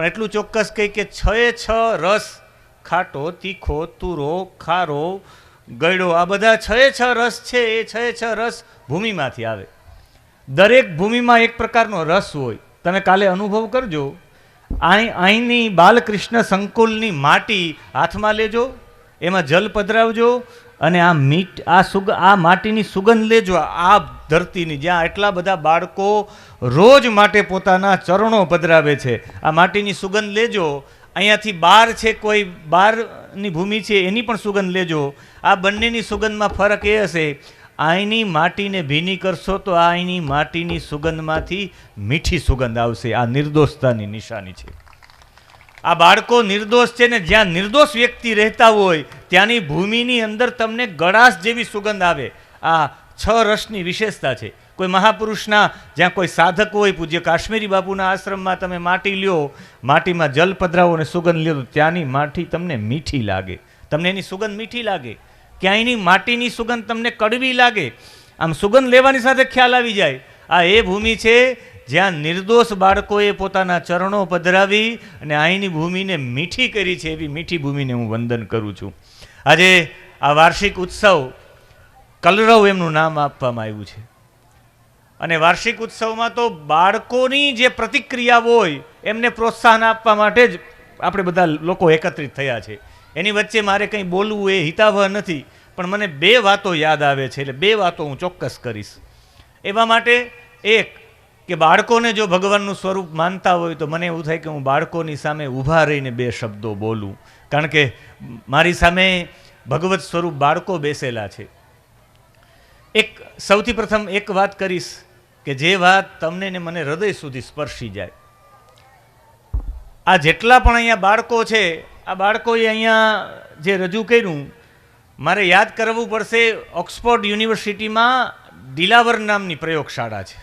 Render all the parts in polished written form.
પણ એટલું ચોક્કસ કહી કે 6 રસ, ખાટો, તીખો, તુરો, ખારો, ગળ્યો, આ બધા 6 રસ છે. એ 6 રસ ભૂમિમાંથી આવે. દરેક ભૂમિમાં એક પ્રકારનો રસ હોય. તમે કાલે અનુભવ કરજો. અહીંની બાલકૃષ્ણ સંકુલની માટી હાથમાં લેજો, એમાં જલ પધરાવજો અને આ માટીની સુગંધ લેજો. આ ધરતીની જ્યાં એટલા બધા બાળકો રોજ માટે પોતાના ચરણો પધરાવે છે, આ માટીની સુગંધ લેજો. અહીંયાથી બહાર છે, કોઈ બહારની ભૂમિ છે, એની પણ સુગંધ લેજો. આ બંનેની સુગંધમાં ફરક એ હશે, અહીંની માટીને ભીની કરશો તો અહીંની માટીની સુગંધમાંથી મીઠી સુગંધ આવશે. આ નિર્દોષતાની નિશાની છે. આ બાળકો નિર્દોષ છે ને જ્યાં નિર્દોષ વ્યક્તિ રહેતા હોય ત્યાંની ભૂમિની અંદર તમને ગળાશ જેવી સુગંધ આવે. આ 6 રસની વિશેષતા છે. કોઈ મહાપુરુષના જ્યાં કોઈ સાધક હોય, પૂજ્ય કાશ્મીરી બાપુના આશ્રમમાં તમે માટી લ્યો, માટીમાં જલ પધરાવો અને સુગંધ લ્યો તો ત્યાંની માટી તમને મીઠી લાગે, તમને એની સુગંધ મીઠી લાગે. ક્યાંયની માટીની સુગંધ તમને કડવી લાગે. આમ સુગંધ લેવાની સાથે ખ્યાલ આવી જાય આ એ ભૂમિ છે જ્યાં નિર્દોષ બાળકોએ પોતાના ચરણો પધરાવી અને અહીંની ભૂમિને મીઠી કરી છે. એવી મીઠી ભૂમિને હું વંદન કરું છું. આજે આ વાર્ષિક ઉત્સવ કલરવ એમનું નામ આપવામાં આવ્યું છે. અને વાર્ષિક ઉત્સવમાં તો બાળકોની જે પ્રતિક્રિયા હોય એમને પ્રોત્સાહન આપવા માટે જ આપણે બધા લોકો એકત્રિત થયા છે. એની વચ્ચે મારે કંઈ બોલવું એ હિતાવહ નથી, પણ મને 2 વાતો યાદ આવે છે, એટલે 2 વાતો હું ચોક્કસ કરીશ. એવા માટે એક કે બાળકોને જો ભગવાનનું સ્વરૂપ માનતા હોય તો મને એવું થાય કે હું બાળકોની સામે ઊભા રહીને 2 શબ્દો બોલું, કારણ કે મારી સામે ભગવત સ્વરૂપ બાળકો બેસેલા છે. એક સૌથી પ્રથમ એક વાત કરીશ કે જે વાત તમને ને મને હૃદય સુધી સ્પર્શી જાય. આ જેટલા પણ અહીંયા બાળકો છે, આ બાળકોએ અહીંયા જે રજૂ કર્યું, મારે યાદ કરવું પડશે. ઓક્સફોર્ડ યુનિવર્સિટીમાં ડિલાવર નામની પ્રયોગશાળા છે.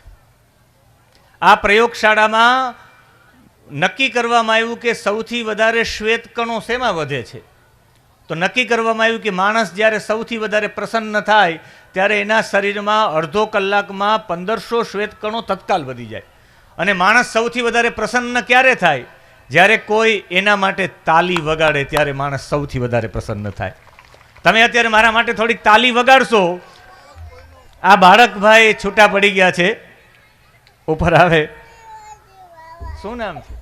આ પ્રયોગશાળામાં નક્કી કરવામાં આવ્યું કે સૌથી વધારે શ્વેત કણો શેમાં વધે છે. તો નક્કી કરવામાં આવ્યું કે માણસ જ્યારે સૌથી વધારે પ્રસન્ન થાય ત્યારે એના શરીરમાં અડધો કલાકમાં 1500 શ્વેત કણો તત્કાલ વધી જાય. અને માણસ સૌથી વધારે પ્રસન્ન ક્યારે થાય? જ્યારે કોઈ એના માટે તાલી વગાડે ત્યારે માણસ સૌથી વધારે પ્રસન્ન થાય. તમે અત્યારે મારા માટે થોડીક તાલી વગાડશો. આ બાળકભાઈ છૂટા પડી ગયા છે, ઉપર આવે. શું નામ છે?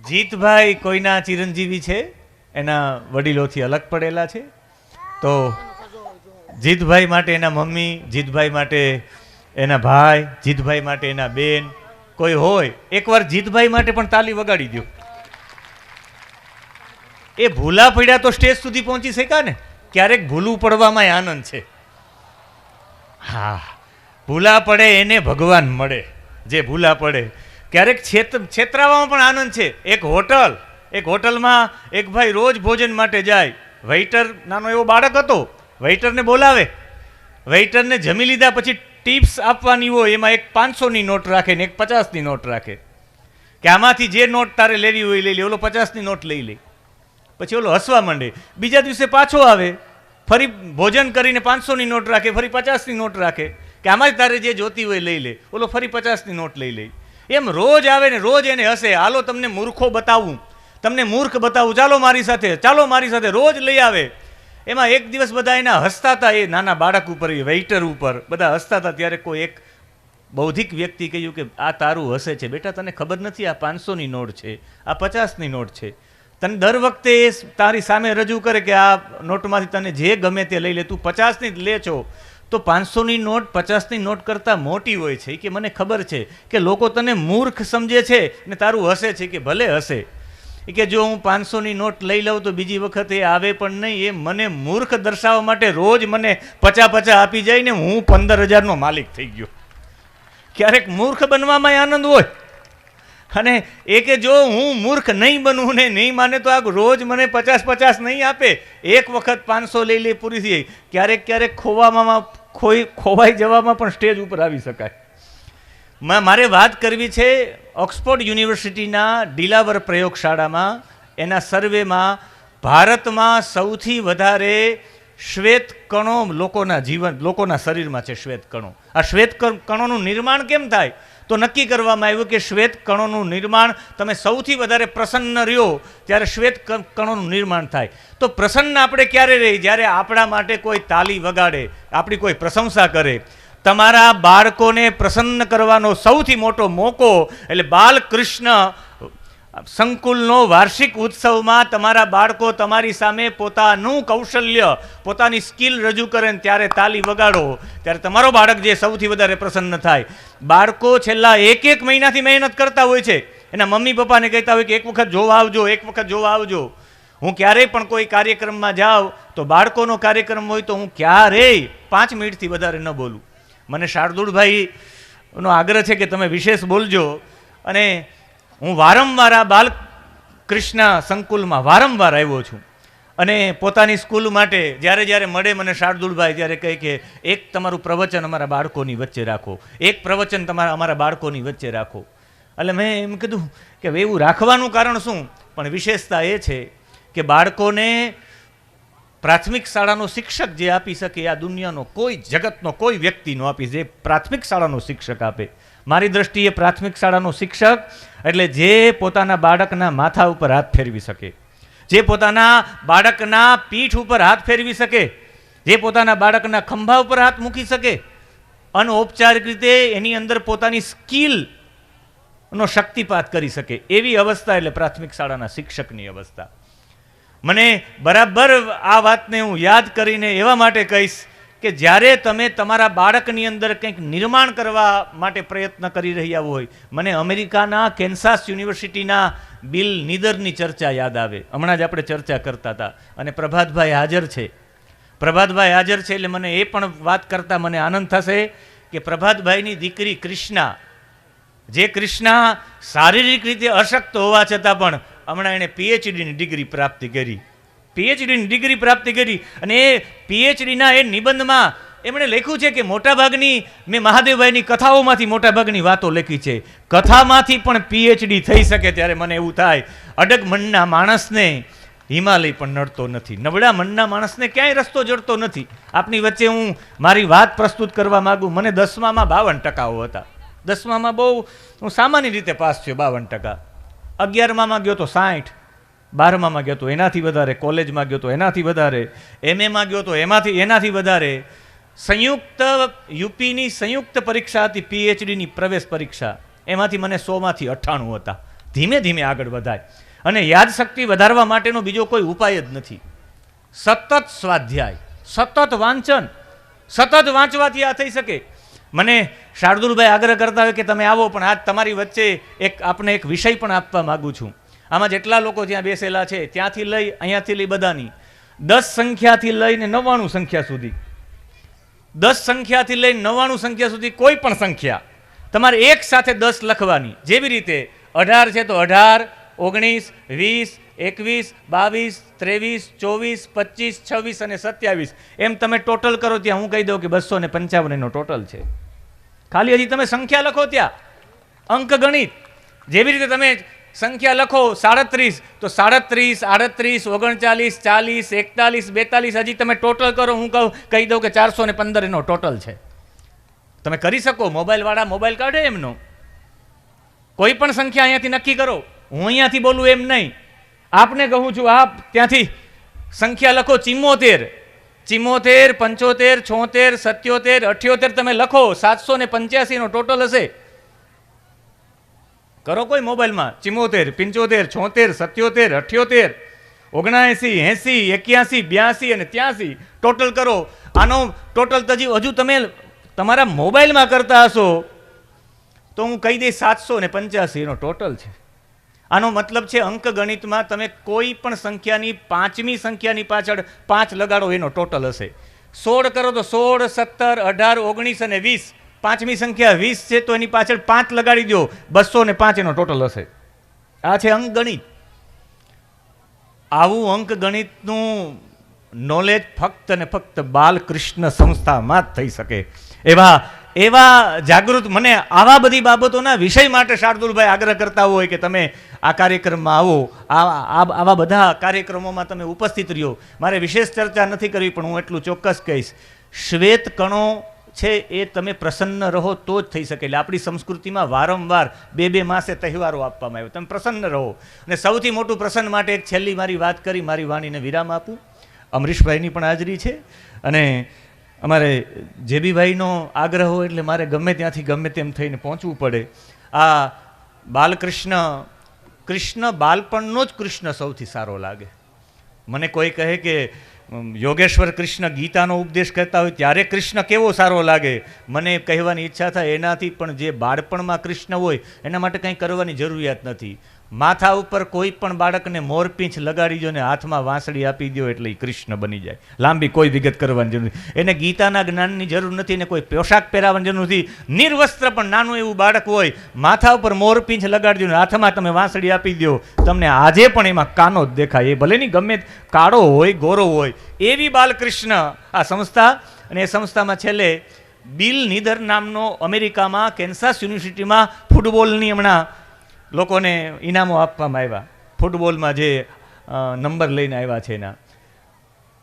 જીતભાઈ કોઈના ચિરંજીવી છે, એના વડીલોથી અલગ પડેલા છે. તો જીતભાઈ માટે એના મમ્મી, જીતભાઈ માટે એના ભાઈ, જીતભાઈ માટે એના બેન કોઈ હોય, એકવાર જીતભાઈ માટે પણ તાલી વગાડી દો. એ ભૂલા પડ્યા તો સ્ટેજ સુધી પહોંચી શક્યા ને. ક્યારેક ભૂલું પડવામાં આનંદ છે. હા, ભૂલા પડે એને ભગવાન મળે. જે ભૂલા પડે ક્યારેક છેતરાવામાં પણ આનંદ છે. એક હોટલમાં એક ભાઈ રોજ ભોજન માટે જાય. વેઇટર નાનો એવો બાળક હતો, વેઇટરને બોલાવે. વેઇટરને જમી લીધા પછી ટિપ્સ આપવાની હોય, એમાં એક 500ની નોટ રાખે ને એક 50ની નોટ રાખે કે આમાંથી જે નોટ તારે લેવી હોય લઈ લે. ઓલો 50ની નોટ લઈ લે. પછી ઓલો હસવા માંડે. બીજા દિવસે પાછો આવે, ફરી ભોજન કરીને 500ની નોટ રાખે, ફરી 50ની નોટ રાખે કે આમાં તારે જે જોતી હોય લઈ લે. ઓલો ફરી 50ની નોટ લઈ લે. એમ રોજ આવે ને રોજ એને હસે. હાલો તમને મૂર્ખો બતાવું, તમને મૂર્ખ બતાવું, ચાલો મારી સાથે, ચાલો મારી સાથે, રોજ લઈ આવે. એમાં એક દિવસ બધા એના હસતા હતા, એ નાના બાળક ઉપર, એ વેઇટર ઉપર બધા હસતા હતા. ત્યારે કોઈ એક બૌદ્ધિક વ્યક્તિ કહ્યું કે આ તારું હસે છે, બેટા તને ખબર નથી આ 500ની નોટ છે, આ 50ની નોટ છે. તને દર વખતે એ તારી સામે રજૂ કરે કે આ નોટમાંથી તને જે ગમે તે લઈ લે, તું 50ની જ લે છો, તો 500ની નોટ 50ની નોટ કરતાં મોટી હોય છે. કે મને ખબર છે કે લોકો તને મૂર્ખ સમજે છે ને તારું હસે છે. કે ભલે હસે, કે જો હું 500ની નોટ લઈ લઉં તો બીજી વખત એ આવે પણ નહીં. એ મને મૂર્ખ દર્શાવવા માટે રોજ મને 50 આપી જાય ને હું 15,000નો માલિક થઈ ગયો. ક્યારેક મૂર્ખ બનવામાં આનંદ હોય. અને એ કે જો હું મૂર્ખ નહીં બનવું ને નહીં માને તો આ રોજ મને 50 નહીં આપે. એક વખત 500 લઈ લે, પૂરી થઈ. ક્યારેક ખોવાઈ જવામાં પણ સ્ટેજ ઉપર આવી શકાય. મારે વાત કરવી છે ઓક્સફોર્ડ યુનિવર્સિટીના ડિલાવર પ્રયોગશાળામાં. એના સર્વેમાં ભારતમાં સૌથી વધારે શ્વેત કણો લોકોના શરીરમાં છે. શ્વેત કણો આ શ્વેત કણોનું નિર્માણ કેમ થાય? તો નક્કી કરવામાં આવ્યું કે શ્વેત કણોનું નિર્માણ, તમે સૌથી વધારે પ્રસન્ન રહ્યો ત્યારે શ્વેત કણોનું નિર્માણ થાય. તો પ્રસન્ન આપણે ક્યારે રહી? જ્યારે આપણા માટે કોઈ તાલી વગાડે, આપણી કોઈ પ્રશંસા કરે. તમારા બાળકોને પ્રસન્ન કરવાનો સૌથી મોટો મોકો એટલે બાલકૃષ્ણ સંકુલનો વાર્ષિક ઉત્સવમાં તમારા બાળકો તમારી સામે પોતાનું કૌશલ્ય, પોતાની સ્કિલ રજૂ કરે ને ત્યારે તાલી વગાડો, ત્યારે તમારો બાળક જે સૌથી વધારે પ્રસન્ન થાય. બાળકો છેલ્લા એક મહિનાથી મહેનત કરતા હોય છે, એના મમ્મી પપ્પાને કહેતા હોય કે એક વખત જોવા આવજો, એક વખત જોવા આવજો. હું ક્યારેય પણ કોઈ કાર્યક્રમમાં જાઉં તો બાળકોનો કાર્યક્રમ હોય તો હું ક્યારેય 5 મિનિટથી વધારે ન બોલું. મને શાર્દુલભાઈનો આગ્રહ છે કે તમે વિશેષ બોલજો. અને હું વારંવાર આ બાલકૃષ્ણ સંકુલમાં વારંવાર આવ્યો છું અને પોતાની સ્કૂલ માટે જ્યારે મળે મને શાર્દુલભાઈ ત્યારે કહે કે એક તમારું પ્રવચન અમારા બાળકોની વચ્ચે રાખો, એક પ્રવચન અમારા બાળકોની વચ્ચે રાખો. એટલે મેં એમ કીધું કે એવું રાખવાનું કારણ શું? પણ વિશેષતા એ છે કે બાળકોને પ્રાથમિક શાળાનો શિક્ષક જે આપી શકે આ દુનિયાનો કોઈ જગતનો કોઈ વ્યક્તિ ન આપી, જે પ્રાથમિક શાળાનો શિક્ષક આપે. મારી દ્રષ્ટિએ પ્રાથમિક શાળાનો શિક્ષક એટલે જે પોતાના બાળકના માથા ઉપર હાથ ફેરવી શકે, જે પોતાના બાળકના પીઠ ઉપર હાથ ફેરવી શકે, જે પોતાના બાળકના ખંભા ઉપર હાથ મૂકી શકે, અનૌપચારિક રીતે એની અંદર પોતાની સ્કિલનો શક્તિપાત કરી શકે, એવી અવસ્થા એટલે પ્રાથમિક શાળાના શિક્ષકની અવસ્થા. મને બરાબર આ વાતને હું યાદ કરીને એવા માટે કહીશ કે જ્યારે તમે તમારા બાળકની અંદર કંઈક નિર્માણ કરવા માટે પ્રયત્ન કરી રહ્યા હોય. મને અમેરિકાના કેન્સાસ યુનિવર્સિટીના બિલ નીદરની ચર્ચા યાદ આવે. હમણાં જ આપણે ચર્ચા કરતા હતા અને પ્રભાતભાઈ હાજર છે. પ્રભાતભાઈ હાજર છે એટલે મને એ પણ વાત કરતાં મને આનંદ થશે કે પ્રભાતભાઈની દીકરી કૃષ્ણા, જે કૃષ્ણા શારીરિક રીતે અશક્ત હોવા છતાં પણ હમણાં એણે પીએચડીની ડિગ્રી પ્રાપ્ત કરી. પીએચડીની ડિગ્રી પ્રાપ્ત કરી અને એ પીએચડીના એ નિબંધમાં એમણે લખ્યું છે કે મોટાભાગની મેં મહાદેવભાઈની કથાઓમાંથી મોટાભાગની વાતો લખી છે. કથામાંથી પણ પીએચડી થઈ શકે ત્યારે મને એવું થાય અડગ મનના માણસને હિમાલય પણ નડતો નથી, નબળા મનના માણસને ક્યાંય રસ્તો જડતો નથી. આપની વચ્ચે હું મારી વાત પ્રસ્તુત કરવા માગું. મને 10મામાં 52% હતા. 10મામાં બહુ હું સામાન્ય રીતે પાસ થયો, 52%. 11મામાં ગયો તો 60, 12મામાં ગયો તો એનાથી વધારે, કોલેજમાં ગયો તો એનાથી વધારે, એમએમાં ગયો તો એનાથી વધારે. સંયુક્ત યુપીની સંયુક્ત પરીક્ષા હતી, પીએચડીની પ્રવેશ પરીક્ષા, એમાંથી મને 100માંથી 98 હતા. ધીમે ધીમે આગળ વધાય અને યાદશક્તિ વધારવા માટેનો બીજો કોઈ ઉપાય જ નથી. સતત સ્વાધ્યાય, સતત વાંચન, સતત વાંચવાથી આ થઈ શકે. મને શાર્દુલભાઈ આગ્રહ કરતા હોય કે તમે આવો, પણ આજ તમારી વચ્ચે આપને એક વિષય પણ આપવા માગું છું. આમાં જેટલા લોકો જ્યાં બેસેલા છે ત્યાંથી લઈ અહીંયાથી લઈ બધાની 10 સંખ્યાથી લઈને 99 સંખ્યા સુધી, 10 સંખ્યાથી લઈને 99 સંખ્યા સુધી કોઈ પણ સંખ્યા તમારે એક સાથે 10 લખવાની. જેવી રીતે 18 છે તો 18, 19, 20, 21, 22, 23, 24, 25, 26 અને 27 એમ તમે ટોટલ કરો ત્યાં હું કહી દઉં કે 255 એનો ટોટલ છે. ખાલી હજી તમે સંખ્યા લખો ત્યાં અંક ગણિત. જેવી રીતે તમે સંખ્યા લખો 37 તો 37, 38, 39, 40, 41, 42 હજી તમે ટોટલ કરો, હું કહી દઉં કે 415 એનો ટોટલ છે. તમે કરી શકો. મોબાઈલવાળા મોબાઈલ કાઢે એમનો કોઈ પણ સંખ્યા અહીંયાથી નક્કી કરો. હું અહીંયાથી બોલું એમ નહીં, આપને કહું છું. આપ ત્યાંથી સંખ્યા લખો 74, 75, 76, 77, 78 તમે લખો. 785 નો ટોટલ હશે. કરો કોઈ મોબાઈલમાં 74, 75, 76, 77, 78, 79, 80, 81, 82 અને 83 ટોટલ કરો. આનો ટોટલ તો હજુ તમે તમારા મોબાઈલમાં કરતા હશો તો હું કહી દઈશ 785 એનો ટોટલ છે. આનો મતલબ છે અંક ગણિતમાં તમે કોઈ પણ સંખ્યાની 5મી સંખ્યાની પાછળ 5 લગાડો એનો ટોટલ હશે. 16 કરો તો 16, 17, 18, 19 અને 20. 5મી સંખ્યા 20 છે તો એની પાછળ 5 લગાડી દો, 205 એનો ટોટલ હશે. આ છે અંક ગણિત. આવું અંક ગણિતનું નોલેજ ફક્ત ને ફક્ત બાલકૃષ્ણ સંસ્થામાં જ થઈ શકે. એવા જાગૃત મને આવા બધી બાબતોના વિષય માટે શાર્દુલભાઈ આગ્રહ કરતા હોય કે તમે આ કાર્યક્રમમાં આવો, આવા બધા કાર્યક્રમોમાં તમે ઉપસ્થિત રહ્યો. મારે વિશેષ ચર્ચા નથી કરવી પણ હું એટલું ચોક્કસ કહીશ, શ્વેત કણો છે એ તમે પ્રસન્ન રહો તો જ થઈ શકે. એટલે આપણી સંસ્કૃતિમાં વારંવાર 2 માસે તહેવારો આપવામાં આવ્યો, તમે પ્રસન્ન રહો. અને સૌથી મોટું પ્રસન્ન માટે એક છેલ્લી મારી વાત કરી મારી વાણીને વિરામ આપું. અમરીશભાઈની પણ હાજરી છે અને અમારે જેબીભાઈનો આગ્રહ હોય એટલે મારે ગમે ત્યાંથી ગમે તેમ થઈને પહોંચવું પડે. આ કૃષ્ણ બાલપણનો જ કૃષ્ણ સૌથી સારો લાગે. મને કોઈ કહે કે યોગેશ્વર કૃષ્ણ ગીતાનો ઉપદેશ કરતા હોય ત્યારે કૃષ્ણ કેવો સારો લાગે, મને કહેવાની ઈચ્છા થાય એનાથી પણ જે બાળપણમાં કૃષ્ણ હોય એના માટે કંઈ કરવાની જરૂરિયાત નથી. માથા ઉપર કોઈ પણ બાળકને મોરપીંછ લગાડી દો ને હાથમાં વાંસળી આપી દો એટલે એ કૃષ્ણ બની જાય. લાંબી કોઈ વિગત કરવાની જરૂર નથી. એને ગીતાના જ્ઞાનની જરૂર નથી, એને કોઈ પોશાક પહેરાવવાની જરૂર નથી. નિર્વસ્ત્ર પણ નાનું એવું બાળક હોય, માથા ઉપર મોરપીંછ લગાડી દો ને હાથમાં તમે વાંસળી આપી દો, તમને આજે પણ એમાં કાનો જ દેખાય. એ ભલે નહીં ગમે કાળો હોય ગોરો હોય, એવી બાલકૃષ્ણ આ સંસ્થા. અને એ સંસ્થામાં છેલ્લે બિલ નીધર નામનો અમેરિકામાં કેન્સાસ યુનિવર્સિટીમાં ફૂટબોલની હમણાં લોકોને ઇનામો આપવામાં આવ્યા. ફૂટબોલમાં જે નંબર લઈને આવ્યા છે એના,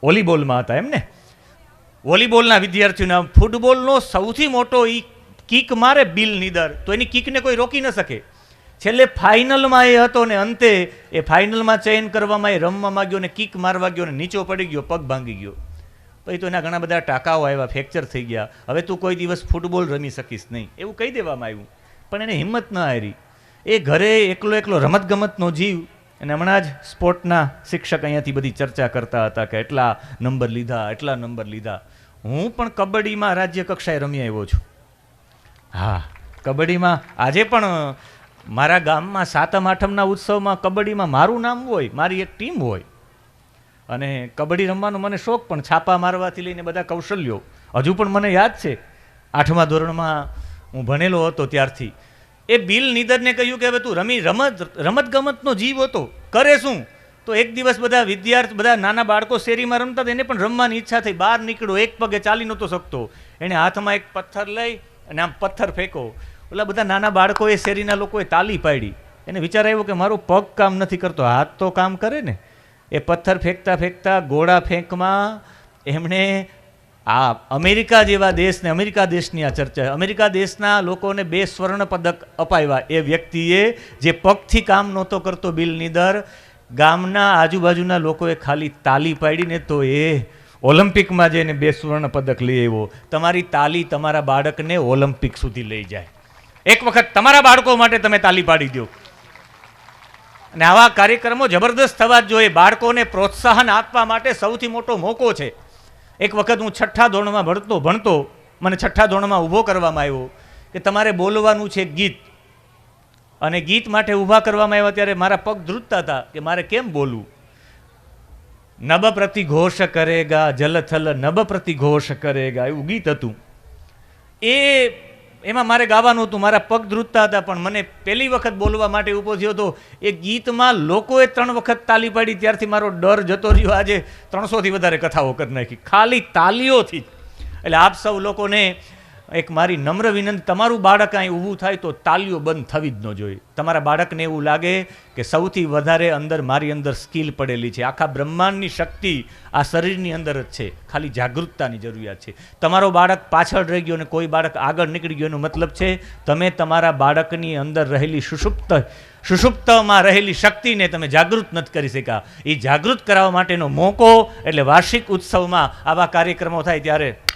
વોલીબોલમાં હતા એમને, વોલીબોલના વિદ્યાર્થીઓના ફૂટબોલનો સૌથી મોટો એ કિક મારે બિલ નીધર, તો એની કિકને કોઈ રોકી ન શકે. છેલ્લે ફાઇનલમાં એ હતો ને અંતે એ ફાઇનલમાં ચયન કરવામાં એ રમવા માંગ્યો ને કિક મારવા ગયો ને નીચો પડી ગયો, પગ ભાંગી ગયો. પછી તો એના ઘણા બધા ટાંકાઓ આવ્યા, ફ્રેક્ચર થઈ ગયા. હવે તું કોઈ દિવસ ફૂટબોલ રમી શકીશ નહીં એવું કહી દેવામાં આવ્યું. પણ એને હિંમત ન હારી. એ ઘરે એકલો રમતગમતનો જીવ. અને હમણાં જ સ્પોર્ટના શિક્ષક અહીંયાથી બધી ચર્ચા કરતા હતા કે એટલા નંબર લીધા. હું પણ કબડ્ડીમાં રાજ્ય કક્ષાએ રમી આવ્યો છું. હા, કબડ્ડીમાં આજે પણ મારા ગામમાં 7મ 8મના ઉત્સવમાં કબડ્ડીમાં મારું નામ હોય, મારી એક ટીમ હોય. અને કબડ્ડી રમવાનો મને શોખ, પણ છાપા મારવાથી લઈને બધા કૌશલ્યો હજુ પણ મને યાદ છે. 8મા ધોરણમાં હું ભણેલો હતો ત્યારથી. એ બિલ નીધરને કહ્યું કે હવે તું રમતગમતનો જીવ હતો, કરે શું? તો એક દિવસ બધા નાના બાળકો શેરીમાં રમતા હતા, એને પણ રમવાની ઈચ્છા થઈ. બહાર નીકળ્યો, એક પગે ચાલી નહોતો શકતો. એણે હાથમાં એક પથ્થર લઈ અને આમ પથ્થર ફેંકો. ઓલા બધા નાના બાળકોએ, શેરીના લોકોએ તાલી પાડી. એને વિચાર આવ્યો કે મારો પગ કામ નથી કરતો, હાથ તો કામ કરે ને. એ પથ્થર ફેંકતા ફેંકતા ગોળા ફેંકમાં એમણે આ અમેરિકા જેવા દેશને, અમેરિકા દેશની આ ચર્ચા, અમેરિકા દેશના લોકોને 2 સ્વર્ણ પદક અપાવ્યા. એ વ્યક્તિએ જે પગથી કામ નહોતો કરતો બિલ નીધર, ગામના આજુબાજુના લોકોએ ખાલી તાલી પાડીને તો એ ઓલિમ્પિકમાં જઈને 2 સ્વર્ણ પદક લઈ આવ્યો. તમારી તાલી તમારા બાળકને ઓલિમ્પિક સુધી લઈ જાય. એક વખત તમારા બાળકો માટે તમે તાલી પાડી દો. અને આવા કાર્યક્રમો જબરદસ્ત થવા જ જોઈએ. બાળકોને પ્રોત્સાહન આપવા માટે સૌથી મોટો મોકો છે. એક વખત હું 6ઠા ધોરણમાં ભણતો, મને 6ઠા ધોરણમાં ઊભો કરવામાં આવ્યો કે તમારે બોલવાનું છે ગીત. અને ગીત માટે ઊભા કરવામાં આવ્યા ત્યારે મારા પગ ધ્રુજતા હતા કે મારે કેમ બોલવું. નભ પ્રતિઘોષ કરેગા જલથલ નભ પ્રતિઘોષ કરેગા એવું ગીત હતું. એમાં મારે ગાવાનું હતું, મારા પગ ધ્રુજતા હતા. પણ મને પહેલી વખત બોલવા માટે ઊભો થયો હતો. એ ગીતમાં લોકોએ 3 વખત તાલી પાડી, ત્યારથી મારો ડર જતો રહ્યો. આજે 300થી વધારે કથાઓ કરી નાખી ખાલી તાલીઓથી. એટલે આપ સૌ લોકોને એક મારી નમ્ર વિનંતી, તમારું બાળક અહીં ઊભું થાય તો તાલીઓ બંધ થવી જ ન જોઈએ. તમારા બાળકને એવું લાગે કે સૌથી વધારે મારી અંદર સ્કિલ પડેલી છે, આખા બ્રહ્માંડની શક્તિ આ શરીરની અંદર જ છે, ખાલી જાગૃતતાની જરૂરિયાત છે. તમારો બાળક પાછળ રહી ગયો અને કોઈ બાળક આગળ નીકળી ગયો એનો મતલબ છે તમે તમારા બાળકની અંદર રહેલી સુષુપ્તમાં રહેલી શક્તિને તમે જાગૃત નથી કરી શક્યા. એ જાગૃત કરાવવા માટેનો મોકો એટલે વાર્ષિક ઉત્સવમાં આવા કાર્યક્રમો થાય ત્યારે